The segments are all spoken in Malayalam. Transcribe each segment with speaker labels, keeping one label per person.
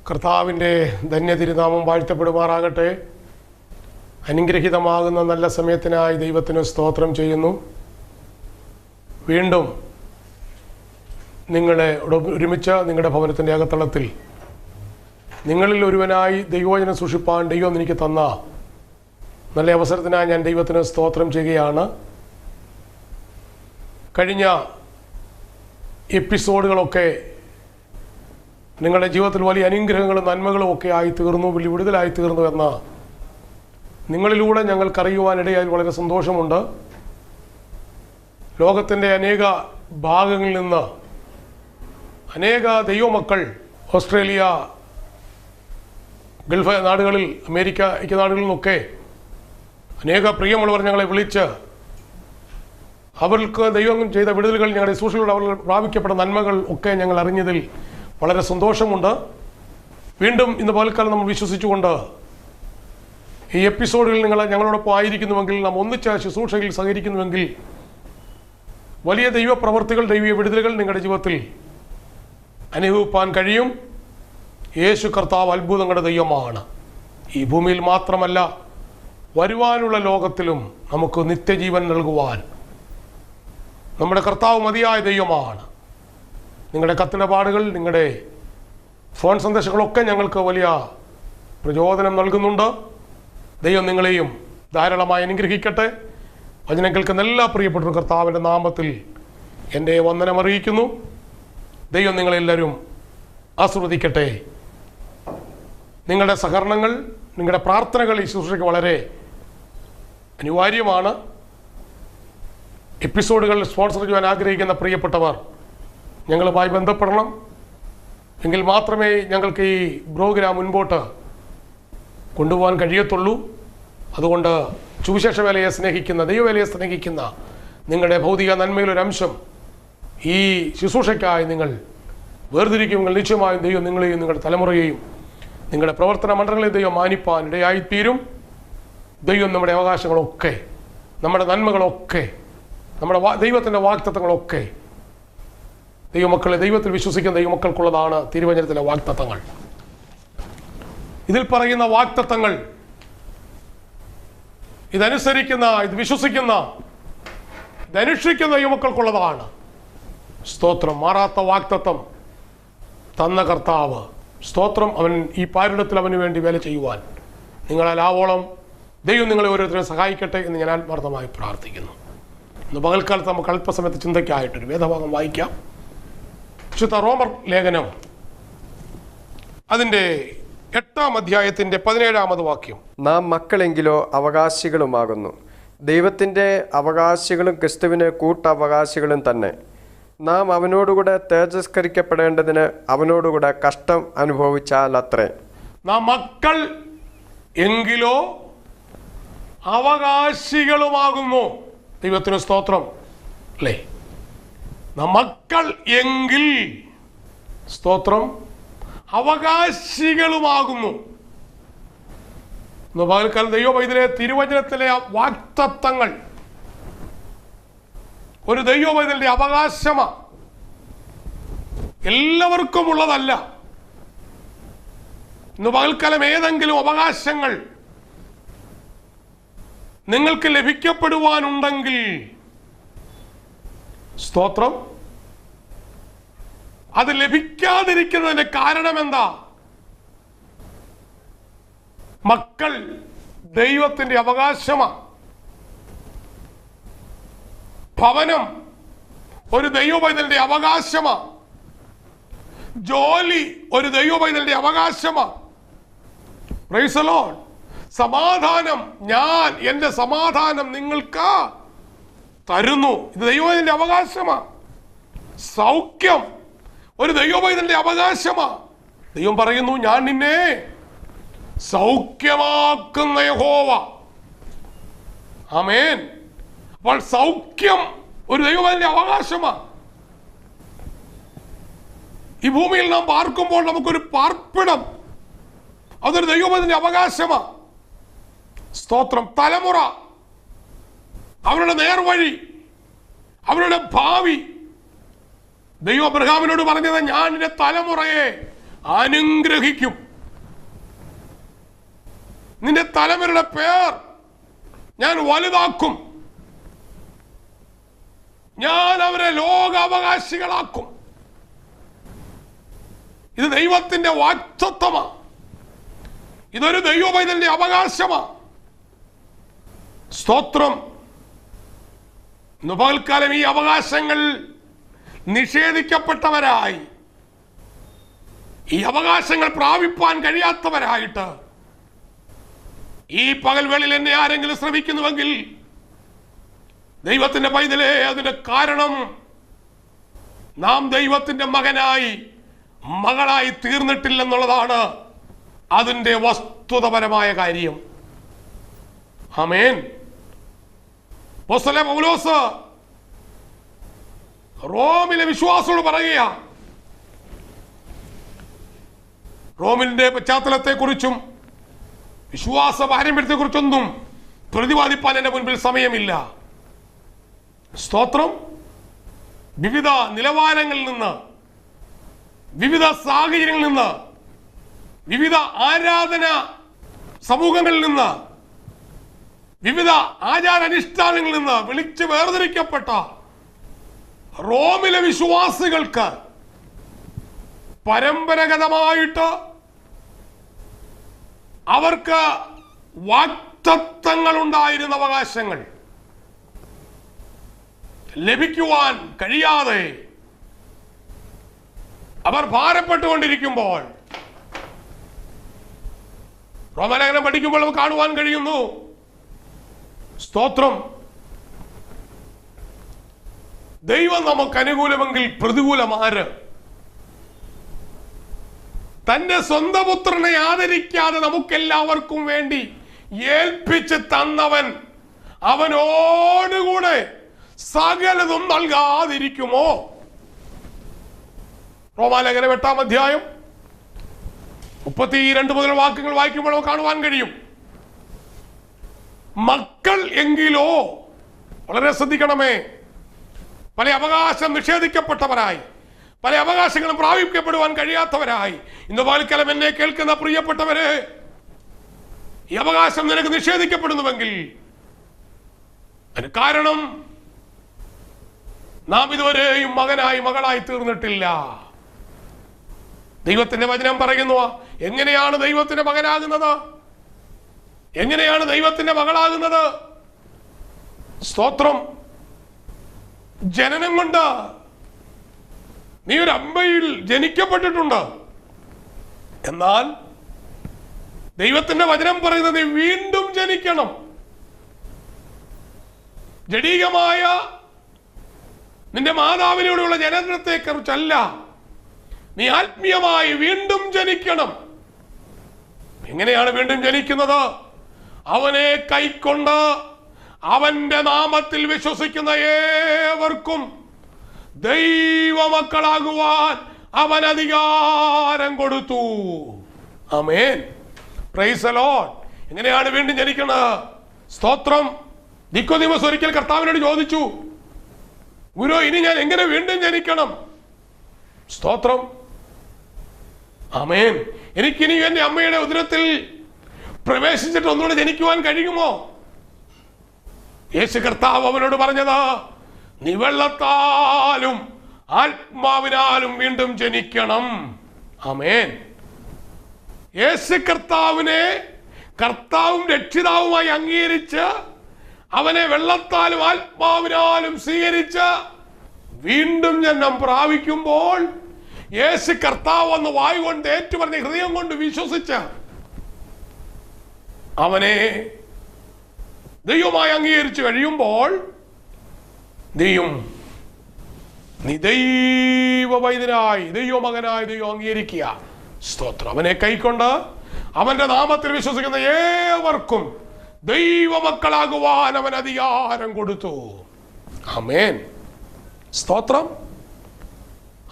Speaker 1: കർത്താവിൻ്റെ ധന്യതിരുനാമം വാഴ്ത്തപ്പെടുമാറാകട്ടെ. അനുഗ്രഹീതമാകുന്ന നല്ല സമയത്തിനായി ദൈവത്തിന് സ്തോത്രം ചെയ്യുന്നു. വീണ്ടും നിങ്ങളെ ഒരുമിച്ച് നിങ്ങളുടെ ഭവനത്തിൻ്റെ അകത്തളത്തിൽ നിങ്ങളിൽ ഒരുവനായി ദൈവവചനം സൂക്ഷിപ്പാൻ ദൈവം എനിക്ക് തന്ന നല്ല അവസരത്തിനായി ഞാൻ ദൈവത്തിന് സ്തോത്രം ചെയ്യുകയാണ്. കഴിഞ്ഞ എപ്പിസോഡുകളൊക്കെ നിങ്ങളുടെ ജീവിതത്തിൽ വലിയ അനുഗ്രഹങ്ങളും നന്മകളും ഒക്കെ ആയിത്തീർന്നു, വലിയ വിടുതലായിത്തീർന്നു എന്ന് നിങ്ങളിലൂടെ ഞങ്ങൾക്കറിയുവാനിടയായി വളരെ സന്തോഷമുണ്ട്. ലോകത്തിൻ്റെ അനേക ഭാഗങ്ങളിൽ നിന്ന് അനേക ദൈവമക്കൾ ഓസ്ട്രേലിയ, ഗൾഫ് നാടുകളിൽ, അമേരിക്ക നാടുകളിൽ നിന്നൊക്കെ അനേക പ്രിയമുള്ളവർ ഞങ്ങളെ വിളിച്ച് അവർക്ക് ദൈവം ചെയ്ത വിടുതലുകൾ, ഞങ്ങളുടെ ശുശ്രൂഷകളിലൂടെ അവർ പ്രാപിക്കപ്പെട്ട നന്മകൾ ഒക്കെ ഞങ്ങൾ അറിഞ്ഞതിൽ വളരെ സന്തോഷമുണ്ട്. വീണ്ടും ഇന്ന് പകൽക്കാലം നമ്മൾ വിശ്വസിച്ചുകൊണ്ട് ഈ എപ്പിസോഡുകളിൽ നിങ്ങൾ ഞങ്ങളോടൊപ്പം ആയിരിക്കുന്നുവെങ്കിൽ, നാം ഒന്നിച്ച ശുശ്രൂഷയിൽ സഹകരിക്കുന്നുവെങ്കിൽ വലിയ ദൈവപ്രവർത്തികൾ, ദൈവീയ വിടുതലുകൾ നിങ്ങളുടെ ജീവിതത്തിൽ അനുഭവിപ്പാൻ കഴിയും. യേശു കർത്താവ് അത്ഭുതങ്ങളുടെ ദൈവമാണ്. ഈ ഭൂമിയിൽ മാത്രമല്ല, വരുവാനുള്ള ലോകത്തിലും നമുക്ക് നിത്യജീവൻ നൽകുവാൻ നമ്മുടെ കർത്താവ് മതിയായ ദൈവമാണ്. നിങ്ങളുടെ കത്തിടപാടുകൾ, നിങ്ങളുടെ ഫോൺ സന്ദേശങ്ങളൊക്കെ ഞങ്ങൾക്ക് വലിയ പ്രചോദനം നൽകുന്നുണ്ട്. ദൈവം നിങ്ങളെയും ധാരാളമായി അനുഗ്രഹിക്കട്ടെ. വചനം കേൾക്കുന്ന എല്ലാ പ്രിയപ്പെട്ട കർത്താവിൻ്റെ നാമത്തിൽ എൻ്റെ വന്ദനം അറിയിക്കുന്നു. ദൈവം നിങ്ങളെല്ലാവരും ആസ്വദിക്കട്ടെ. നിങ്ങളുടെ സഹകരണങ്ങൾ, നിങ്ങളുടെ പ്രാർത്ഥനകൾ ഈ ശുശ്രൂഷയ്ക്ക് വളരെ അനിവാര്യമാണ്. എപ്പിസോഡുകൾ സ്പോൺസർ ചെയ്യാൻ ആഗ്രഹിക്കുന്ന പ്രിയപ്പെട്ടവർ ഞങ്ങളുമായി ബന്ധപ്പെടണം. എങ്കിൽ മാത്രമേ ഞങ്ങൾക്ക് ഈ പ്രോഗ്രാം മുൻപോട്ട് കൊണ്ടുപോകാൻ കഴിയത്തുള്ളൂ. അതുകൊണ്ട് സുവിശേഷ വേലയെ സ്നേഹിക്കുന്ന, ദൈവവേലയെ സ്നേഹിക്കുന്ന നിങ്ങളുടെ ഭൗതിക നന്മയിലൊരംശം ഈ ശുശ്രൂഷയ്ക്കായി നിങ്ങൾ വേർതിരിക്കുമെങ്കിൽ നിശ്ചയമായും ദൈവം നിങ്ങളെയും നിങ്ങളുടെ തലമുറയെയും നിങ്ങളുടെ പ്രവർത്തന മണ്ഡലങ്ങളെ ദൈവം മാനിപ്പാൻ ഇടയായിത്തീരും. ദൈവം നമ്മുടെ അവകാശങ്ങളൊക്കെ, നമ്മുടെ നന്മകളൊക്കെ, നമ്മുടെ ദൈവത്തിൻ്റെ വാഗ്ദത്തങ്ങളൊക്കെ, ദൈവമക്കളെ, ദൈവത്തിൽ വിശ്വസിക്കുന്ന ദൈവമക്കൾക്കുള്ളതാണ് തിരുവചനത്തിലെ വാഗ്ദത്തങ്ങൾ. ഇതിൽ പറയുന്ന വാഗ്ദത്തങ്ങൾ ഇതനുസരിക്കുന്ന, ഇത് വിശ്വസിക്കുന്ന, ഇതനുഷ്ഠിക്കുന്ന ദൈവമക്കൾക്കുള്ളതാണ്. സ്തോത്രം. മാറാത്ത വാഗ്ദത്തം തന്ന കർത്താവ്, സ്തോത്രം. അവൻ ഈ പാരിടത്തിൽ അവന് വേണ്ടി വേല ചെയ്യുവാൻ നിങ്ങളാവോളം ദൈവം നിങ്ങളെ ഓരോരുത്തരെ സഹായിക്കട്ടെ എന്ന് ഞാൻ ആത്മാർത്ഥമായി പ്രാർത്ഥിക്കുന്നു. ഇന്ന് പകൽക്കാലത്ത് നമുക്ക് അല്പസമയത്ത് ചിന്തയ്ക്കായിട്ടൊരു വേദഭാഗം വായിക്കാം. വിശുദ്ധ റോമർ ലേഖനം അതിൻ്റെ 8-ാം അധ്യായത്തിൻ്റെ 17-ാമത് വാക്യം.
Speaker 2: നാം മക്കളെങ്കിലോ അവകാശികളുമാകുന്നു, ദൈവത്തിൻ്റെ അവകാശികളും ക്രിസ്തുവിന് കൂട്ടവകാശികളും തന്നെ. നാം അവനോടുകൂടെ തേജസ്കരിക്കപ്പെടേണ്ടതിന് അവനോടുകൂടെ കഷ്ടം അനുഭവിച്ചാലത്രേ.
Speaker 1: നാം മക്കൾ എങ്കിലോ അവകാശികളുമാകുന്നു. ദൈവത്തിന് സ്തോത്രം. അല്ലേ? നാം മക്കൾ എങ്കിൽ, സ്തോത്രം, അവകാശികളുമാകുന്നു. പകൽക്കാലം ദൈവവൈദ്യരെ തിരുവചനത്തിലെ വാഗ്ദത്തങ്ങൾ ഒരു ദൈവവൈദ്യന്റെ അവകാശമാണ്. എല്ലാവർക്കും ഉള്ളതല്ല. ഇന്ന് പകൽക്കാലം ഏതെങ്കിലും അവകാശങ്ങൾ നിങ്ങൾക്ക് ലഭിക്കപ്പെടുവാനുണ്ടെങ്കിൽ, സ്തോത്രം, അത് ലഭിക്കാതിരിക്കുന്നതിന്റെ കാരണം എന്താ? മക്കൾ ദൈവത്തിന്റെ അവകാശമാണ്. ഭവനം ഒരു ദൈവപൈതലിന്റെ അവകാശമാണ്. ജോലി ഒരു ദൈവപൈതലിന്റെ അവകാശമാണ്. Price the Lord. സമാധാനം, ഞാൻ എൻ്റെ സമാധാനം നിങ്ങൾക്ക് തരുന്നു, ഇത് ദൈവത്തിന്റെ അവകാശമാണ്. സൗഖ്യം ഒരു ദൈവപൈതലിന്റെ അവകാശമാണ്. ദൈവം പറയുന്നു, ഞാൻ നിന്നെ സൗഖ്യമാക്കുന്ന യഹോവ. ആമേൻ. അപ്പോൾ സൗഖ്യം ഒരു ദൈവപൈതലിന്റെ അവകാശമാണ്. ഈ ഭൂമിയിൽ നാം പാർക്കുമ്പോൾ നമുക്കൊരു പാർപ്പിടം, അതൊരു ദൈവപൈതലിന്റെ അവകാശമാണ്. സ്തോത്രം. തലമുറ, അവരുടെ നേർവഴി, അവരുടെ ഭാവി. ദൈവം അബ്രഹാമിനോട് പറഞ്ഞത്, ഞാൻ നിന്റെ തലമുറയെ അനുഗ്രഹിക്കും. നിന്റെ തലമുറയുടെ പേർ ഞാൻ വലുതാക്കും. ഞാൻ അവരെ ലോകാവകാശികളാക്കും. ഇത് ദൈവത്തിന്റെ വാഗ്ദത്തമാണ്. ഇതൊരു ദൈവപൈതലിന്റെ അവകാശമാണ്. സ്തോത്രം. ഇന്ന് പകൽക്കാലം ഈ അവകാശങ്ങൾ നിഷേധിക്കപ്പെട്ടവരായി, ഈ അവകാശങ്ങൾ പ്രാപിപ്പാൻ കഴിയാത്തവരായിട്ട് ഈ പകൽവേളയിൽ എന്നെ ആരെങ്കിലും ശ്രമിക്കുന്നുവെങ്കിൽ ദൈവത്തിന്റെ പൈതലേ, അതിന്റെ കാരണം നാം ദൈവത്തിന്റെ മകനായി മകളായി തീർന്നിട്ടില്ലെന്നുള്ളതാണ് അതിന്റെ വസ്തുതപരമായ കാര്യം. ആമേൻ. അപ്പോസ്തലൻ പൗലോസ് റോമിലെ വിശ്വാസികളോട് പറയുക, റോമിന്റെ പശ്ചാത്തലത്തെക്കുറിച്ചും വിശ്വാസ പാരമ്പര്യത്തെക്കുറിച്ചൊന്നും പ്രതിപാദിപ്പാൻ എന്റെ മുൻപിൽ സമയമില്ല. സ്തോത്രം. വിവിധ നിലവാരങ്ങളിൽ നിന്ന്, വിവിധ സാഹചര്യങ്ങളിൽ നിന്ന്, വിവിധ ആരാധന സമൂഹങ്ങളിൽ നിന്ന്, വിവിധ ആചാരാനുഷ്ഠാനങ്ങളിൽ നിന്ന് വിളിച്ച് വേർതിരിക്കപ്പെട്ട റോമിലെ വിശ്വാസികൾക്ക് പരമ്പരാഗതമായിട്ട് അവർക്ക് വാഗ്ദത്തങ്ങൾ ഉണ്ടായിരുന്ന അവകാശങ്ങൾ ലഭിക്കുവാൻ കഴിയാതെ അവർ ഭാരപ്പെട്ടുകൊണ്ടിരിക്കുമ്പോൾ, റോമാലേഖനം പഠിക്കുമ്പോൾ നമുക്ക് കാണുവാൻ കഴിയുന്നു. സ്തോത്രം. ദൈവം നമുക്ക് അനുകൂലമെങ്കിൽ പ്രതികൂലമാര്? തന്റെ സ്വന്തം പുത്രനെ ആദരിക്കാതെ നമുക്കെല്ലാവർക്കും വേണ്ടി ഏൽപ്പിച്ച് തന്നവൻ അവനോടുകൂടെ സകലതും നൽകാതിരിക്കുമോ? റോമാലേഖനം 8-ാം അധ്യായം 32 മുതൽ വാക്യങ്ങൾ വായിക്കുമ്പോൾ നമുക്ക് കാണുവാൻ കഴിയും. മക്കൾ എങ്കിലോ, വളരെ ശ്രദ്ധിക്കണമേ, പല അവകാശം നിഷേധിക്കപ്പെട്ടവരായി, പല അവകാശങ്ങളും പ്രാപിക്കപ്പെടുവാൻ കഴിയാത്തവരായി ഇന്ന് പകൽക്കാലം എന്നെ കേൾക്കുന്ന പ്രിയപ്പെട്ടവരെ, ഈ അവകാശം നിനക്ക് നിഷേധിക്കപ്പെടുന്നുവെങ്കിൽ അതിന് കാരണം നാം ഇതുവരെയും മകനായി മകളായി തീർന്നിട്ടില്ല. ദൈവത്തിന്റെ വചനം പറയുന്നു, എങ്ങനെയാണ് ദൈവത്തിന്റെ മകനാകുന്നത്? എങ്ങനെയാണ് ദൈവത്തിന്റെ മകളാകുന്നത്? സ്തോത്രം. ജനനം കൊണ്ട്. നീ ഒരു അമ്മയിൽ ജനിക്കപ്പെട്ടിട്ടുണ്ട്. എന്നാൽ ദൈവത്തിന്റെ വചനം പറയുന്നത് വീണ്ടും ജനിക്കണം. ജഡീകമായ നിന്റെ മാതാവിലൂടെയുള്ള ജനനത്തെ കുറിച്ചല്ല, നീ ആത്മീയമായി വീണ്ടും ജനിക്കണം. എങ്ങനെയാണ് വീണ്ടും ജനിക്കുന്നത്? അവനെ കൈക്കൊണ്ട് അവന്റെ നാമത്തിൽ വിശ്വസിക്കുന്ന ഏവർക്കും ദൈവമക്കളാകുവാൻ അവൻ അധികാരം കൊടുത്തു. ആമേൻ. Praise the lord. എങ്ങനെയാണ് വീണ്ടും ജനിക്കുന്നത്? സ്തോത്രം. നിക്കോദീമോസ് ഒരിക്കൽ കർത്താവിനോട് ചോദിച്ചു, ഗുരു, ഇനി ഞാൻ എങ്ങനെ വീണ്ടും ജനിക്കണം? സ്തോത്രം. ആമേൻ. എനിക്കിനി എന്റെ അമ്മയുടെ ഉദരത്തിൽ പ്രവേശിച്ചിട്ട് ഒന്നുകൂടെ ജനിക്കുവാൻ കഴിയുമോ? യേശു കർത്താവ് അവനോട് പറഞ്ഞത്, നീ വെള്ളത്താലും ആത്മാവിനാലും വീണ്ടും ജനിക്കണം. ആമേൻ. യേശു കർത്താവിനെ കർത്താവും രക്ഷിതാവുമായി അംഗീകരിച്ച് അവനെ വെള്ളത്താലും ആത്മാവിനാലും സ്വീകരിച്ച് വീണ്ടും ജന്മം പ്രാപിക്കുമ്പോൾ, യേശു കർത്താവ് എന്ന് വായു കൊണ്ട് ഏറ്റുപറഞ്ഞ് ഹൃദയം കൊണ്ട് വിശ്വസിച്ച് അവനെ ദൈവമായി അംഗീകരിച്ചു കഴിയുമ്പോൾ, നീ ദൈവവൈദ്യനായി, ദൈവമകനായി ദൈവം അംഗീകരിക്കുക. സ്തോത്രം. അവനെ കൈക്കൊണ്ട് അവന്റെ നാമത്തിൽ വിശ്വസിക്കുന്ന ഏവർക്കും ദൈവമക്കളാകുവാൻ അവൻ അധികാരം കൊടുത്തു. ആമേൻ. സ്തോത്രം.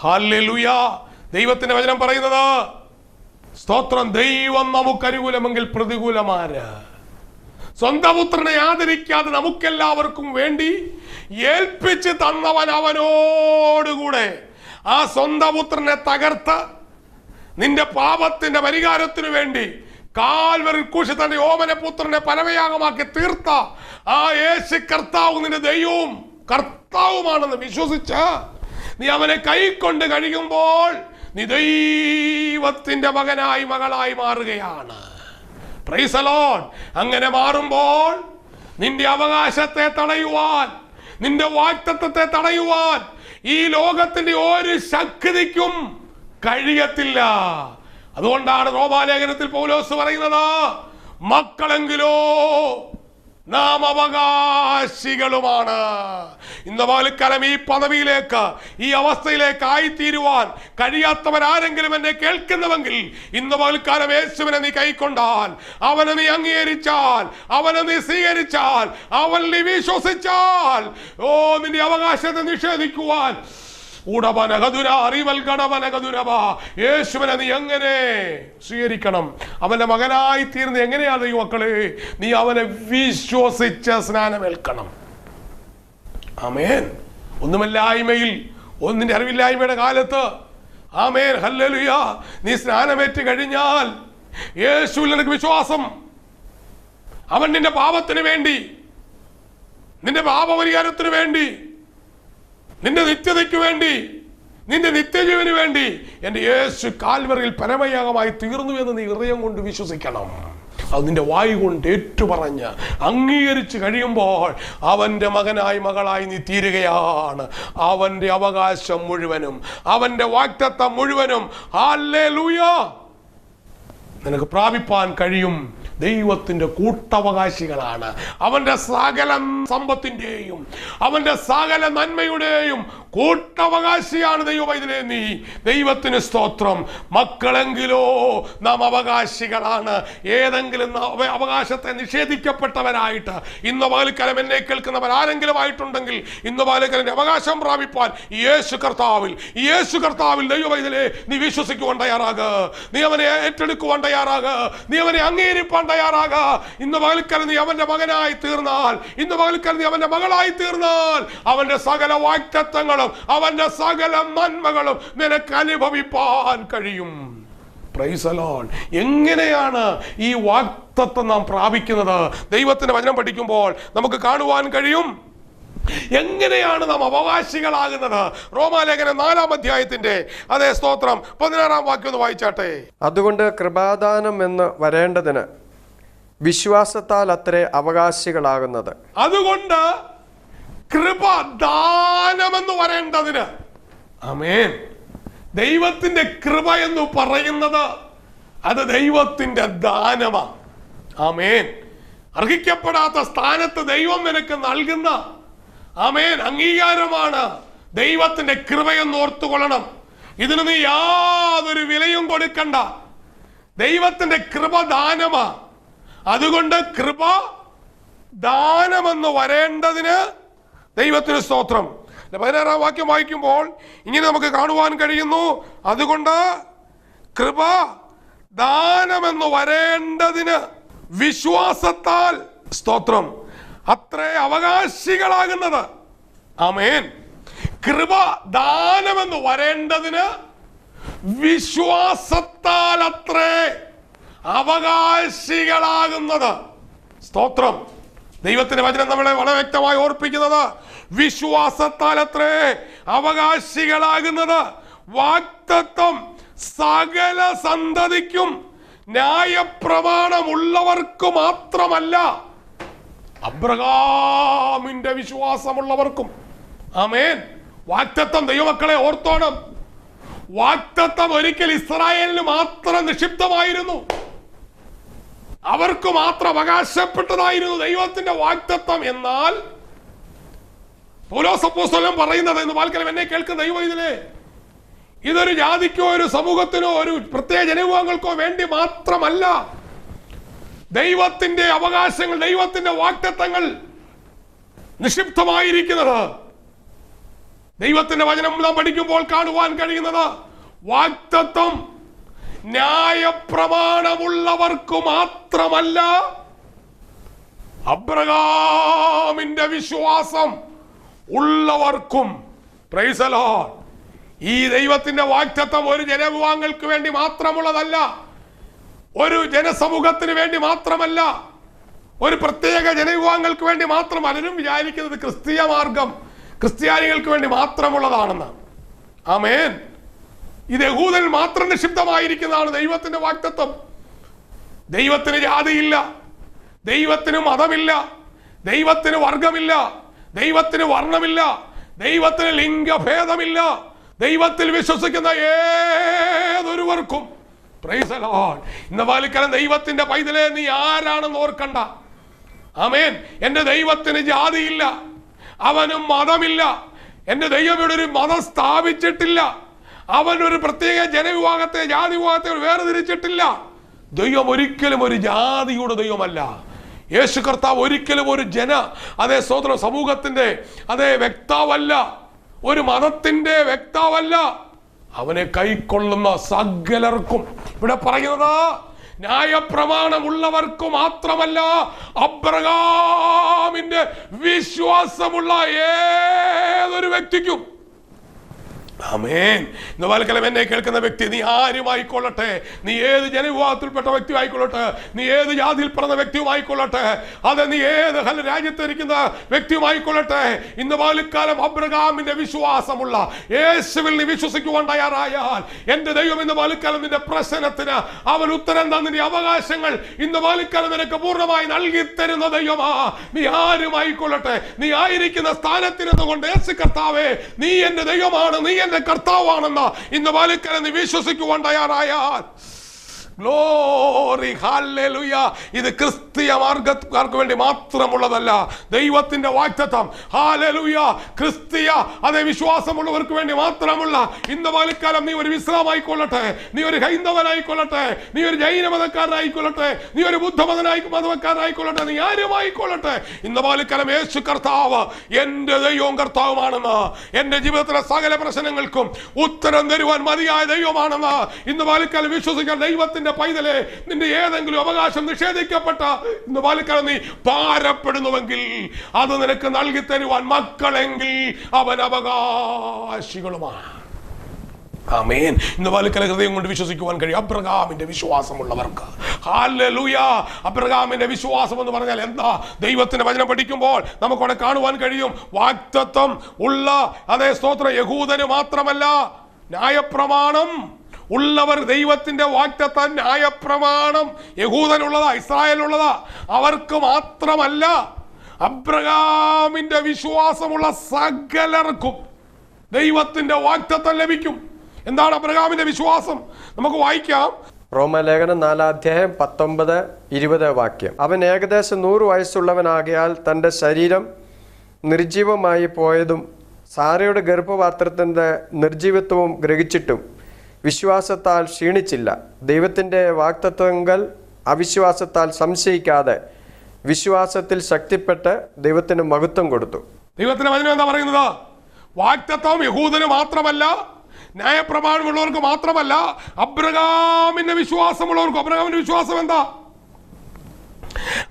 Speaker 1: ഹല്ലേലൂയ. ദൈവത്തിന്റെ വചനം പറയുന്നത്, സ്തോത്രം, ദൈവം നമുക്ക് അനുകൂലമെങ്കിൽ പ്രതികൂലമാര്? സ്വന്തം പുത്രനെ ആദരിക്കാതെ നമുക്കെല്ലാവർക്കും വേണ്ടി ഏൽപ്പിച്ച് തന്നവൻ അവനോടുകൂടെ ആ സ്വന്തം പുത്രനെ തകർത്ത് നിന്റെ പാപത്തിന്റെ പരിഹാരത്തിനു വേണ്ടി കാൽവരി ക്രൂശിൽ തന്റെ ഓമനപുത്രനെ പരമയാഗമാക്കി തീർത്ത ആ യേശു കർത്താവ് നിന്റെ ദൈവവും കർത്താവുമാണെന്ന് വിശ്വസിച്ച് നീ അവനെ കൈക്കൊണ്ട് കഴിയുമ്പോൾ നീ ദൈവത്തിന്റെ മകനായി മകളായി മാറുകയാണ്. Price the Lord. അങ്ങനെ മാറുമ്പോൾ നിന്റെ അവകാശത്തെ തടയുവാൻ, നിന്റെ വാഗ്ദത്തത്തെ തടയുവാൻ ഈ ലോകത്തിന്റെ ഒരു ശക്തിക്കും കഴിയത്തില്ല. അതുകൊണ്ടാണ് റോമാലേഖനത്തിൽ പൗലോസ് പറയുന്നത്, മക്കളെങ്കിലോ നാം അവകാശികളുമാണ്. ഇന്ന് പകൽക്കാലം ഈ പദവിയിലേക്ക്, ഈ അവസ്ഥയിലേക്ക് ആയിത്തീരുവാൻ കഴിയാത്തവരാരെങ്കിലും എന്നെ കേൾക്കുന്നുവെങ്കിൽ ഇന്ന് പകൽക്കാലം യേശുവിനെ നീ കൈക്കൊണ്ടാൽ, അവനെ നീ അംഗീകരിച്ചാൽ, അവനെ നീ സ്വീകരിച്ചാൽ, അവനിൽ നീ വിശ്വസിച്ചാൽ, നിന്റെ അവകാശത്തെ നിഷേധിക്കുവാൻ യേശുവിനെ നീ എങ്ങനെ സ്വീകരിക്കണം? അവന്റെ മകനായി തീർന്ന് എങ്ങനെയാണ് ഈ മക്കളെ? നീ അവനെ വിശ്വസിച്ച് സ്നാനമേൽക്കണം. ആമേൻ. ഒന്നുമില്ലായ്മയിൽ, ഒന്നിന്റെ അറിവില്ലായ്മയുടെ കാലത്ത്, ആമേൻ, ഹല്ലേലൂയ, നീ സ്നാനമേറ്റ് കഴിഞ്ഞാൽ യേശുവിൽ നിനക്ക് വിശ്വാസം. അവൻ നിന്റെ പാപത്തിന് വേണ്ടി, നിന്റെ പാപപരിഹാരത്തിന് വേണ്ടി, നിന്റെ നിത്യതയ്ക്ക് വേണ്ടി, നിന്റെ നിത്യജീവന് വേണ്ടി എൻ്റെ യേശു കാൽവറിയിൽ പരമയാഗമായി തീർന്നു എന്ന് നീ ഹൃദയം കൊണ്ട് വിശ്വസിക്കണം. അത് നിന്റെ വായു കൊണ്ട് ഏറ്റുപറഞ്ഞ് അംഗീകരിച്ച് കഴിയുമ്പോൾ അവൻ്റെ മകനായി മകളായി നീ തീരുകയാണ്. അവൻ്റെ അവകാശം മുഴുവനും, അവൻ്റെ വാഗ്ദത്തം മുഴുവനും ഹല്ലേലൂയ നിനക്ക് പ്രാപിപ്പാൻ കഴിയും. ദൈവത്തിന്റെ കൂട്ടവകാശികളാണ്. അവന്റെ സകല സമ്പത്തിന്റെയും അവന്റെ സകല നന്മയുടെയും കൂട്ടവകാശിയാണ് ദൈവമൈതലേ നീ. ദൈവത്തിന് സ്തോത്രം. മക്കളെങ്കിലോ നാം അവകാശികളാണ്. ഏതെങ്കിലും അവകാശത്തെ നിഷേധിക്കപ്പെട്ടവരായിട്ട് ഇന്ന് പകൽക്കാലം എന്നെ കേൾക്കുന്നവർ ആരെങ്കിലും ആയിട്ടുണ്ടെങ്കിൽ ഇന്ന് പകൽക്കാലം അവകാശം പ്രാപിപ്പാൻ യേശു കർത്താവിൽ ദൈവമൈതലേ നീ വിശ്വസിക്കുവാൻ തയ്യാറാകുക. നീ അവനെ ഏറ്റെടുക്കുവാൻ തയ്യാറാകുക. നീ അവനെ അംഗീകരിപ്പാൻ തയ്യാറാകുക. ഇന്ന് പകൽക്കാലം നീ അവന്റെ മകനായി തീർന്നാൽ, ഇന്ന് പകൽക്കാലം നീ അവന്റെ മകളായി തീർന്നാൽ, അവന്റെ സകല വാഗ്ദത്തങ്ങളും അവന്റെ സകല നന്മകളും നിനക്ക് അനുഭവിപ്പാൻ കഴിയും. Price the lord. എങ്ങനെയാണ് ഈ വാഗ്ദത്തം നാം പ്രാപിക്കുന്നത്? ദൈവത്തിന്റെ വചനം പഠിക്കുമ്പോൾ നമുക്ക് കാണുവാൻ കഴിയും എങ്ങനെയാണ് നാം അവകാശികളാകുന്നത്. റോമാലേഖനം 4-ാം അധ്യായത്തിന്റെ അതേ സ്തോത്രം 16-ാം വാക്യം ഒന്ന് വായിച്ചാട്ടെ.
Speaker 2: അതുകൊണ്ട് കൃപാദാനം എന്ന് വരേണ്ടതിന് വിശ്വാസത്താൽ അത്രേ അവകാശികളാകുന്നത്.
Speaker 1: അതുകൊണ്ട് കൃപദാനമെന്ന് വരേണ്ടതിന്, ആമേൻ, ദൈവത്തിന്റെ കൃപ എന്ന് പറയുന്നത് അത് ദൈവത്തിന്റെ ദാനമാണ്. ആമേൻ. അർഹിക്കപ്പെടാത്ത സ്ഥാനത്ത് ദൈവം നിനക്ക് നൽകുന്ന, ആമേൻ, അംഗീകാരമാണ് ദൈവത്തിന്റെ കൃപയെന്ന് ഓർത്തുകൊള്ളണം. ഇതിന് നീ യാതൊരു വിലയും കൊടുക്കണ്ട. ദൈവത്തിന്റെ കൃപ ദാനമാ. അതുകൊണ്ട് കൃപ ദാനമെന്ന് വരേണ്ടതിന് ദൈവത്തിന് സ്തോത്രം. 16-ാം വാക്യം വായിക്കുമ്പോൾ ഇങ്ങനെ നമുക്ക് കാണുവാൻ കഴിയുന്നു. അതുകൊണ്ട് കൃപ ദാനമെന്ന് വരേണ്ടതിന് വിശ്വാസത്താൽ, സ്തോത്രം, അത്രേ അവകാശികളാകുന്നത്. ആമേൻ. കൃപ ദാനമെന്ന് വരേണ്ടതിന് വിശ്വാസത്താൽ അത്രേ അവകാശികളാകുന്നത്. സ്തോത്രം. ദൈവത്തിന്റെ വചനം നമ്മളെ വളരെ വ്യക്തമായി ഓർപ്പിക്കുന്നത് വിശ്വാസത്താൽ അത്രേ അവകാശികളാകുന്നത്. വാഗ്ദത്തം സകല സന്തതിക്കും ന്യായപ്രമാണമുള്ളവർക്ക് മാത്രമല്ല, അബ്രഹാമിന്റെ വിശ്വാസമുള്ളവർക്കും. ആമേൻ. വാഗ്ദത്തം ദൈവമക്കളെ ഓർത്തോണം. വാഗ്ദത്തം ഒരിക്കൽ ഇസ്രായേലിന് മാത്രം നിക്ഷിപ്തമായിരുന്നു. അവർക്ക് മാത്രം അവകാശപ്പെട്ടതായിരുന്നു ദൈവത്തിന്റെ വാഗ്ദത്തം. എന്നാൽ പൗലോസ് അപ്പോസ്തലൻ പറയുന്നത്, ഇന്ന് പകൽക്കാലം എന്നെ കേൾക്കുന്ന ദൈവമൈതലേ, ഇതൊരു ജാതിക്കോ ഒരു സമൂഹത്തിനോ ഒരു പ്രത്യേക ജനവിഭാഗങ്ങൾക്കോ വേണ്ടി മാത്രമല്ല. ദൈവത്തിന്റെ അവകാശങ്ങൾ, ദൈവത്തിന്റെ വാഗ്ദത്തങ്ങൾ നിക്ഷിപ്തമായിരിക്കുന്നത്. ദൈവത്തിന്റെ വചനം നാം പഠിക്കുമ്പോൾ കാണുവാൻ കഴിയുന്നത് വാഗ്ദത്തം ന്യായപ്രമാണമുള്ളവർക്ക് മാത്രമല്ല, അബ്രഹാമിന്റെ വിശ്വാസം ഉള്ളവർക്കും. Price the Lord. ഈ ദൈവത്തിന്റെ വാഗ്ദത്തം ഒരു ജനവിഭാഗങ്ങൾക്ക് വേണ്ടി മാത്രമുള്ളതല്ല, ഒരു ജനസമൂഹത്തിന് വേണ്ടി മാത്രമല്ല, ഒരു പ്രത്യേക ജനവിഭാഗങ്ങൾക്ക് വേണ്ടി മാത്രം. പലരും വിചാരിക്കുന്നത് ക്രിസ്തീയ മാർഗം ക്രിസ്ത്യാനികൾക്ക് വേണ്ടി മാത്രമുള്ളതാണെന്ന്. ആമേൻ. ഇത് യഹൂദനിൽ മാത്രം നിക്ഷിപ്തമായിരിക്കുന്നതാണ് ദൈവത്തിന്റെ വാഗ്ദത്തം. ദൈവത്തിന് ജാതിയില്ല, ദൈവത്തിന് മതമില്ല, ദൈവത്തിന് വർഗമില്ല, ദൈവത്തിന് വർണ്ണമില്ല, ദൈവത്തിന് ലിംഗഭേദമില്ല. ദൈവത്തിൽ വിശ്വസിക്കുന്ന ഏതൊരുവർക്കും പ്രൈസ് ദി ലോർഡ്. ഇന്ന് പകൽക്കാലം ദൈവത്തിന്റെ പൈതലേ, നീ ആരാണെന്ന് ഓർക്കണ്ട. ആമേൻ. എൻ്റെ ദൈവത്തിന് ജാതിയില്ല, അവനും മതമില്ല. എൻ്റെ ദൈവം ഇവിടെ ഒരു മതം സ്ഥാപിച്ചിട്ടില്ല, അവൻ ഒരു പ്രത്യേക ജനവിഭാഗത്തെ ജാതി വിഭാഗത്തെ വേർതിരിച്ചിട്ടില്ല. ദൈവം ഒരിക്കലും ഒരു ജാതിയുടെ ദൈവമല്ല. യേശു കർത്താവ് ഒരിക്കലും ഒരു അതേ സ്വതന്ത്ര സമൂഹത്തിന്റെ വ്യക്താവല്ല, ഒരു മതത്തിന്റെ വ്യക്താവല്ല. അവനെ കൈക്കൊള്ളുന്ന സകലർക്കും, ഇവിടെ പറയുന്നത് ന്യായപ്രമാണമുള്ളവർക്ക് മാത്രമല്ല, അബ്രഹാമിന്റെ വിശ്വാസമുള്ള ഏതൊരു വ്യക്തിക്കും. ആമേൻ. ഇന്ന് പലക്കലം എന്നെ കേൾക്കുന്ന വ്യക്തി, നീ ആരുമായിക്കൊള്ളട്ടെ, നീ ഏത് ജനവിഭാഗത്തിൽപ്പെട്ട വ്യക്തി ആയിക്കൊള്ളട്ടെ, നീ ഏത് ജാതിയിൽ പിറന്ന വ്യക്തിയുമായിക്കൊള്ളട്ടെ, അത് നീ ഏത് രാജ്യത്തിരിക്കുന്ന വ്യക്തിയുമായിക്കൊള്ളട്ടെ, ഇന്ന് പകൽക്കാലം അബ്രഹാമിന്റെ വിശ്വാസമുള്ള യേശുവിൽ നീ വിശ്വസിക്കുവാൻ തയ്യാറായാൽ, എന്റെ ദൈവം ഇന്ന് പകൽക്കാലം നിന്റെ പ്രശ്നത്തിന് അവൻ ഉത്തരം തന്നിന്റെ അവകാശങ്ങൾ ഇന്ന് പകൽക്കാലം നിനക്ക് പൂർണ്ണമായി നൽകി തരുന്ന ദൈവമാ. നീ ആരുമായിക്കൊള്ളട്ടെ, നീ ആയിരിക്കുന്ന സ്ഥാനത്തിരുന്നുകൊണ്ട് യേശു കർത്താവേ, നീ എന്റെ ദൈവമാണ്, നീ എന്റെ കർത്താവാണെന്ന് ഇന്ന് പകൽക്കാലം നീ വിശ്വസിക്കുവാൻ തയ്യാറായാൽ, ഗ്ലോറി ഹല്ലേലൂയ. ഇത് ക്രിസ്തീയ മാർഗക്കാർക്ക് വേണ്ടി മാത്രമുള്ളതല്ല, ദൈവത്തിന്റെ വാഗ്ദത്തം. ഹല്ലേലൂയ. ക്രിസ്തീയ വിശ്വാസമുള്ളവർക്ക് വേണ്ടി മാത്രമുള്ള. ഇന്ന് പകൽക്കാലം നീ ഒരു വിശ്രാമായിക്കൊള്ളട്ടെ, നീ ഒരു ഹൈന്ദവനായിക്കൊള്ളട്ടെ, നീ ഒരു ജൈന മതക്കാരനായിക്കൊള്ളട്ടെ, നീ ഒരു മതക്കാരനായിക്കൊള്ളട്ടെ, നീ ആരുമായിക്കൊള്ളട്ടെ, ഇന്ന് പകൽക്കാലം യേശു കർത്താവ് എന്റെ ദൈവവും കർത്താവുമാണെന്ന്, എന്റെ ജീവിതത്തിലെ സകല പ്രശ്നങ്ങൾക്കും ഉത്തരം തരുവാൻ മതിയായ ദൈവമാണെന്ന് ഇന്ന് പകൽക്കാലം വിശ്വസിക്കാൻ ദൈവത്തിന്റെ പൈതലേ, നിന്റെ ഏതെങ്കിലും അവകാശം നിഷേധിക്കപ്പെട്ട ഇന്ന് പകൽക്കാലം നീ ഭാരപ്പെടുന്നുവെങ്കിൽ, അത് നിനക്ക് നൽകി തരുവാൻ മക്കളെങ്കിൽ അവൻ അവകാശികളുമാണ്. ആമേൻ. ഇന്ന് പകൽക്കാലം ഹൃദയം കൊണ്ട് വിശ്വസിക്കുവാൻ കഴിയും അബ്രഹാമിന്റെ വിശ്വാസമുള്ളവർക്ക്. ഹല്ലേലൂയ. അബ്രഹാമിന്റെ വിശ്വാസം എന്ന് പറഞ്ഞാൽ എന്താ? ദൈവത്തിന്റെ വചനം പഠിക്കുമ്പോൾ നമുക്കവിടെ കാണുവാൻ കഴിയും, വാഗ്ദത്തം ഉള്ള സ്തോത്രം യഹൂദന് മാത്രമല്ല, ന്യായപ്രമാണം ഉള്ളവർ, ദൈവത്തിന്റെ വാഗ്ദത്തം ന്യായപ്രമാണം യഹൂദനുള്ളതാ, ഇസ്രായേലിനുള്ളതാ, അവർക്ക് മാത്രമല്ല, അബ്രഹാമിന്റെ വിശ്വാസമുള്ള സകലർക്കും ദൈവത്തിന്റെ വാഗ്ദത്തം ലഭിക്കും. എന്താണ് അബ്രഹാമിന്റെ വിശ്വാസം? നമുക്ക് വായിക്കാം.
Speaker 2: റോമലേഖനം 4:19-20 വാക്യം. അവൻ ഏകദേശം 100 വയസ്സുള്ളവനാകയാൽ തൻ്റെ ശരീരം നിർജീവമായി പോയതും സാരയുടെ ഗർഭപാത്രത്തിൻ്റെ നിർജീവത്വവും ഗ്രഹിച്ചിട്ടും വിശ്വാസത്താൽ ക്ഷീണിച്ചില്ല. ദൈവത്തിൻ്റെ വാഗ്ദത്തങ്ങൾ അവിശ്വാസത്താൽ സംശയിക്കാതെ വിശ്വാസത്തിൽ ശക്തിപ്പെട്ട് ദൈവത്തിന് മഹത്വം കൊടുത്തു.
Speaker 1: ദൈവത്തിന്റെ വചനം എന്താ പറയുന്നത്? വാഗ്ദത്തം യഹൂദന് മാത്രമല്ല, ന്യായപ്രമാണമുള്ളവർക്ക് മാത്രമല്ല, അബ്രഹാമിന്റെ വിശ്വാസമുള്ളവർക്കും. അബ്രഹാമിന്റെ വിശ്വാസം എന്താ?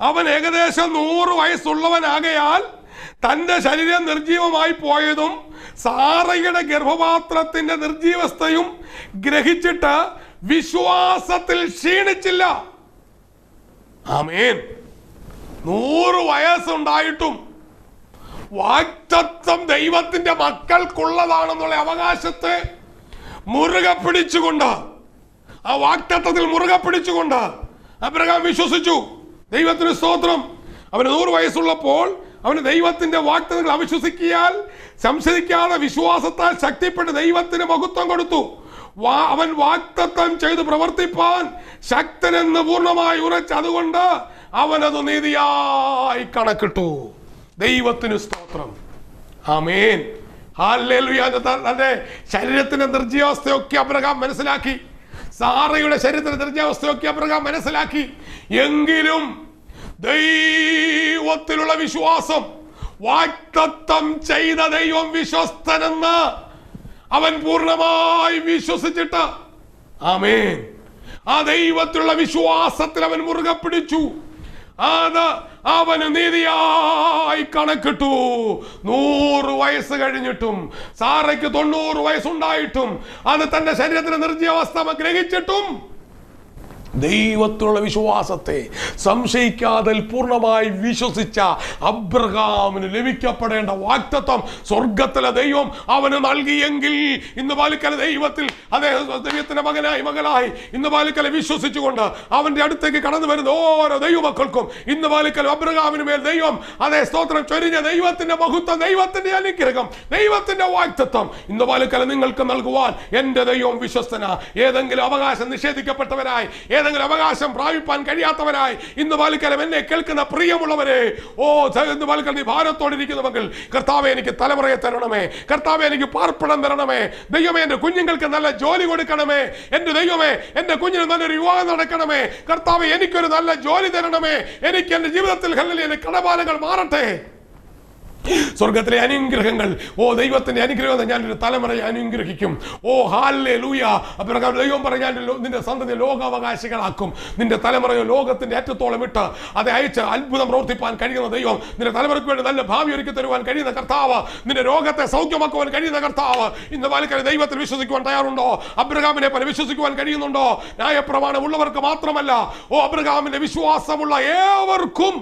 Speaker 1: അവൻ ഏകദേശം 100 വയസ്സുള്ളവനാകയാൽ തന്റെ ശരീരം നിർജീവമായി പോയതും സാറയുടെ ഗർഭപാത്രത്തിന്റെ നിർജീവസ്ഥയും ഗ്രഹിച്ചിട്ട് വിശ്വാസത്തിൽ ക്ഷീണിച്ചില്ല. ആമേൻ. 100 വയസ്സുണ്ടായിട്ടും വാഗ്ദത്തം ദൈവത്തിന്റെ മക്കൾക്കുള്ളതാണെന്നുള്ള അവകാശത്തെ മുറുകെ പിടിച്ചുകൊണ്ട്, ആ വാഗ്ദത്തത്തിൽ മുറുകെ പിടിച്ചുകൊണ്ട് അബ്രഹാം വിശ്വസിച്ചു. ദൈവത്തിന് സ്തോത്രം. അവന് 100 വയസ്സുള്ളപ്പോൾ അവന് ദൈവത്തിന്റെ വാഗ്ദത്തങ്ങൾ അവിശ്വസിക്കാൻ സംശയിക്കാതെ വിശ്വാസത്താൽ ശക്തിപ്പെട്ട് ദൈവത്തിന് മഹത്വം കൊടുത്തു. അവൻ വാഗ്ദത്തം ചെയ്ത് പ്രവർത്തിപ്പാൻ ശക്തനെന്ന് പൂർണ്ണമായി ഉറച്ച്, അതുകൊണ്ട് അവനത് നീതിയായി കണക്കിട്ടു. ദൈവത്തിന് സ്തോത്രം. ആമേൻ. ഹല്ലേലൂയ. തന്റെ ശരീരത്തിന്റെ നിർജീവാവസ്ഥയൊക്കെ അബ്രഹാം മനസ്സിലാക്കി, സാറയുടെ ശരീരത്തിന്റെ നിർജീവാവസ്ഥയൊക്കെ അബ്രഹാം മനസ്സിലാക്കി. എങ്കിലും ദൈവത്തിലുള്ള വിശ്വാസം, വാഗ്ദത്തം ചെയ്ത ദൈവം വിശ്വസ്തനെന്ന് അവൻ പൂർണ്ണമായി വിശ്വസിച്ചിട്ട്, ആമേൻ, ആ ദൈവത്തിലുള്ള വിശ്വാസത്തിൽ അവൻ മുറുകെ പിടിച്ചു. അത് അവന് നീതിയായി കണക്കിട്ടു. 100 വയസ്സ് കഴിഞ്ഞിട്ടും, സാറയ്ക്ക് 90 വയസ്സുണ്ടായിട്ടും, അത് തന്റെ ശരീരത്തിന് നിർജ്ജീവാവസ്ഥ ഗ്രഹിച്ചിട്ടും ദൈവത്തിലുള്ള വിശ്വാസത്തെ സംശയിക്കാതെ പൂർണ്ണമായി വിശ്വസിച്ച അബ്രഹാമിന് ലഭിക്കപ്പെടേണ്ട വാഗ്ദത്തം സ്വർഗത്തിലെ ദൈവം അവന് നൽകിയെങ്കിൽ ഇന്ന് പാലിക്കല ദൈവത്തിൽ ദൈവത്തിന്റെ മകളായി ഇന്ന് പാലിക്കല വിശ്വസിച്ചുകൊണ്ട് അവന്റെ അടുത്തേക്ക് കടന്നു വരുന്ന ഓരോ ദൈവമക്കൾക്കും ഇന്ന് പാലിക്കല അബ്രഹാമിന് മേൽ ദൈവം സ്തോത്രം ചൊരിഞ്ഞ ദൈവത്തിന്റെ മഹത്വം, ദൈവത്തിന്റെ അനുഗ്രഹം, ദൈവത്തിന്റെ വാഗ്ദത്തം ഇന്ന് പാലിക്കല നിങ്ങൾക്ക് നൽകുവാൻ എന്റെ ദൈവം വിശ്വസ്തനാ. ഏതെങ്കിലും അവകാശം നിഷേധിക്കപ്പെട്ടവരായി, ഏതെങ്കിലും അവകാശം പ്രാപിപ്പാൻ കഴിയാത്തവരായി ഇന്ന് പാലിക്കാലം എന്നെ കേൾക്കുന്ന പ്രിയമുള്ളവരെ, ഇന്ന് പാലിക്കാലം നീ ഭാരത്തോടിരിക്കുന്നുവെങ്കിൽ കർത്താവേ എനിക്ക് തലമുറയെ തരണമേ, കർത്താവേ എനിക്ക് പാർപ്പിടം തരണമേ, ദൈവമേ എന്റെ കുഞ്ഞുങ്ങൾക്ക് നല്ല ജോലി കൊടുക്കണമേ, എന്റെ ദൈവമേ എന്റെ കുഞ്ഞിന് നല്ലൊരു വിവാഹം നടക്കണമേ, കർത്താവേ എനിക്കൊരു നല്ല ജോലി തരണമേ, എനിക്ക് എന്റെ ജീവിതത്തിൽ എന്റെ കടബാധകൾ മാറട്ടെ. സ്വർഗത്തിലെ അനുഗ്രഹങ്ങൾ, ദൈവത്തിന്റെ അനുഗ്രഹം ഞാനൊരു തലമുറയെ അനുഗ്രഹിക്കും. ഹല്ലേലൂയ. അപ്രകാരം ദൈവം പറഞ്ഞാൽ നിന്റെ സന്തതി ലോകാവകാശികളാക്കും, നിന്റെ തലമുറയോ ലോകത്തിന്റെ അറ്റത്തോളം ഇട്ട് അത് അയച്ച് അത്ഭുതം പ്രവർത്തിപ്പാൻ കഴിയുന്ന ദൈവം, നിന്റെ തലമുറയ്ക്ക് വേണ്ടി നല്ല ഭാവി ഒരുക്കി തരുവാൻ കഴിയുന്ന കർത്താവ്, നിന്റെ രോഗത്തെ സൗഖ്യമാക്കുവാൻ കഴിയുന്ന കർത്താവ് ഇന്ന് പാലിക്കൽ ദൈവത്തിൽ വിശ്വസിക്കുവാൻ തയ്യാറുണ്ടോ? അബ്രഹാമിനെ പോലെ വിശ്വസിക്കുവാൻ കഴിയുന്നുണ്ടോ? ന്യായപ്രമാണം ഉള്ളവർക്ക് മാത്രമല്ല, അബ്രഹാമിന്റെ വിശ്വാസമുള്ള ഏവർക്കും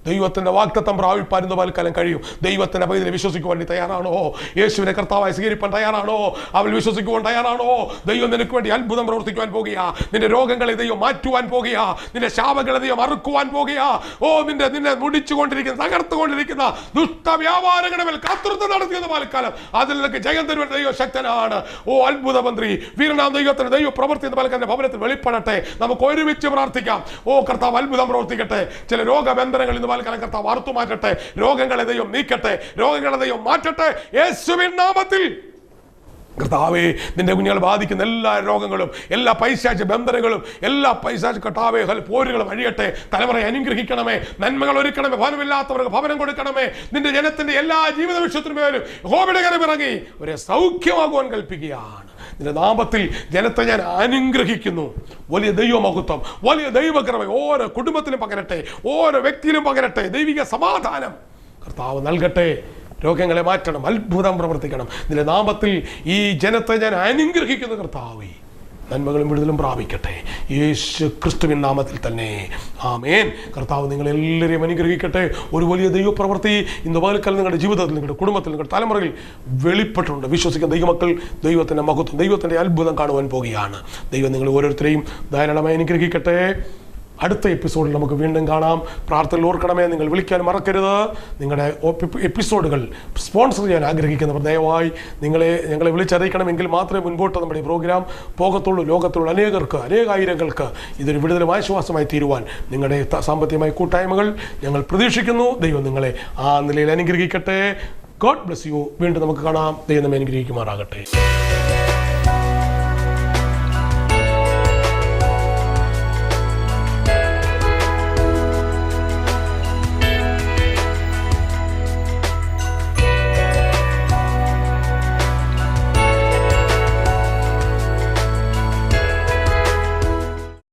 Speaker 1: ദൈവത്തിന്റെ വാഗ്ദത്തം പ്രാപിപ്പാൻ ഇന്ന് പാലിക്കാലം കഴിയും. ദൈവത്തിന്റെ പൈതൽ വിശ്വസിക്കുവാൻ നീ തയ്യാറാണോ? യേശുവിനെ കർത്താവായി സ്വീകരിപ്പാൻ തയ്യാറാണോ? അവൾ വിശ്വസിക്കുവാൻ തയ്യാറാണോ? ദൈവം നിനക്ക് വേണ്ടി അത്ഭുതം പ്രവർത്തിക്കുവാൻ പോകുക. നിന്റെ രോഗങ്ങളെ ദൈവം മാറ്റുവാൻ പോകുക. നിന്റെ ശാപങ്ങളെ ദൈവം അറുക്കുവാൻ പോകുക. നിന്നെ മുടിച്ചുകൊണ്ടിരിക്കുന്ന, തകർത്തുകൊണ്ടിരിക്കുന്ന ദുഷ്ടവ്യാപാരങ്ങളുടെ മേൽ കർത്തൃത്വം നടത്തിയെന്ന് പാലിക്കാലം അതിൽ നിനക്ക് ജയം തരുവാൻ ദൈവം ശക്തനാണ്. അത്ഭുത മന്ത്രി വീരനാം ദൈവത്തിന്റെ ദൈവ പ്രവൃത്തി എന്ന് പാലിക്കാന്റെ ഭവനത്തിൽ വെളിപ്പെടട്ടെ. നമുക്ക് ഒരുമിച്ച് പ്രാർത്ഥിക്കാം. കർത്താവ് അത്ഭുതം പ്രവർത്തിക്കട്ടെ. ചില രോഗബന്ധങ്ങൾ ഇന്ന് കർത്താവ് അറുത്തു മാറ്റട്ടെ. രോഗങ്ങളെ ദൈവം നീക്കട്ടെ. രോഗങ്ങളെ ദൈവം മാറ്റട്ടെ യേശുവിൻ നാമത്തിൽ. കർത്താവേ നിന്റെ കുഞ്ഞുങ്ങളെ ബാധിക്കുന്ന എല്ലാ രോഗങ്ങളും, എല്ലാ പൈശാചിക ബന്ധനങ്ങളും, എല്ലാ പൈശാചിക കർത്താവേ പോരുകളും അഴിയട്ടെ. തലമുറയെ അനുഗ്രഹിക്കണമേ, നന്മകൾ ഒരുക്കണമേ, ഭവനമില്ലാത്തവർക്ക് ഭവനം കൊടുക്കണമേ. നിന്റെ ജനത്തിന്റെ എല്ലാ ജീവിത വിഷയത്തിനു മേലും യഹോവയുടെ കരം ഇറങ്ങി അവരെ സൗഖ്യമാകുവാൻ കൽപ്പിക്കുകയാണ്. നിന്റെ നാമത്തിൽ ജനത്തെ ഞാൻ അനുഗ്രഹിക്കുന്നു. വലിയ ദൈവമഹത്വം, വലിയ ദൈവകൃപ ഓരോ കുടുംബത്തിലും പകരട്ടെ, ഓരോ വ്യക്തിയിലും പകരട്ടെ. ദൈവിക സമാധാനം കർത്താവ് നൽകട്ടെ. രോഗങ്ങളെ മാറ്റണം, അത്ഭുതം പ്രവർത്തിക്കണം. നിന്റെ നാമത്തിൽ ഈ ജനത്തെ ഞാൻ അനുഗ്രഹിക്കുന്നു കർത്താവേ. നന്മകളും വിടുതലും പ്രാപിക്കട്ടെ യേശു ക്രിസ്തുവിൻ നാമത്തിൽ തന്നെ. ആമേൻ. കർത്താവ് നിങ്ങളെല്ലാവരെയും അനുഗ്രഹിക്കട്ടെ. ഒരു വലിയ ദൈവപ്രവൃത്തി ഇന്ന് പകൽക്കാലം നിങ്ങളുടെ ജീവിതത്തിൽ, നിങ്ങളുടെ കുടുംബത്തിൽ, നിങ്ങളുടെ തലമുറയിൽ വെളിപ്പെട്ടിട്ടുണ്ട്. വിശ്വസിക്കുന്ന ദൈവമക്കൾ ദൈവത്തിൻ്റെ മഹത്വം, ദൈവത്തിൻ്റെ അത്ഭുതം കാണുവാൻ പോകുകയാണ്. ദൈവം നിങ്ങൾ ഓരോരുത്തരെയും ധാരാളമായി അനുഗ്രഹിക്കട്ടെ. അടുത്ത എപ്പിസോഡിൽ നമുക്ക് വീണ്ടും കാണാം. പ്രാർത്ഥനയിൽ ഓർക്കണമേ, നിങ്ങൾ വിളിക്കാൻ മറക്കരുത്. നിങ്ങളുടെ എപ്പിസോഡുകൾ സ്പോൺസർ ചെയ്യാൻ ആഗ്രഹിക്കുന്നവർ ദയവായി ഞങ്ങളെ വിളിച്ചറിയിക്കണമെങ്കിൽ മാത്രമേ മുൻപോട്ട് നമ്മുടെ ഈ പ്രോഗ്രാം പോകത്തുള്ളൂ. ലോകത്തുള്ള അനേകായിരങ്ങൾക്ക് ഇതൊരു വിടുതലും ആശ്വാസമായി തീരുവാൻ നിങ്ങളുടെ സാമ്പത്തികമായ കൂട്ടായ്മകൾ ഞങ്ങൾ പ്രതീക്ഷിക്കുന്നു. ദൈവം നിങ്ങളെ ആ നിലയിൽ അനുഗ്രഹിക്കട്ടെ. God bless you. വീണ്ടും നമുക്ക് കാണാം. ദൈവം നമ്മെ അനുഗ്രഹിക്കുമാറാകട്ടെ.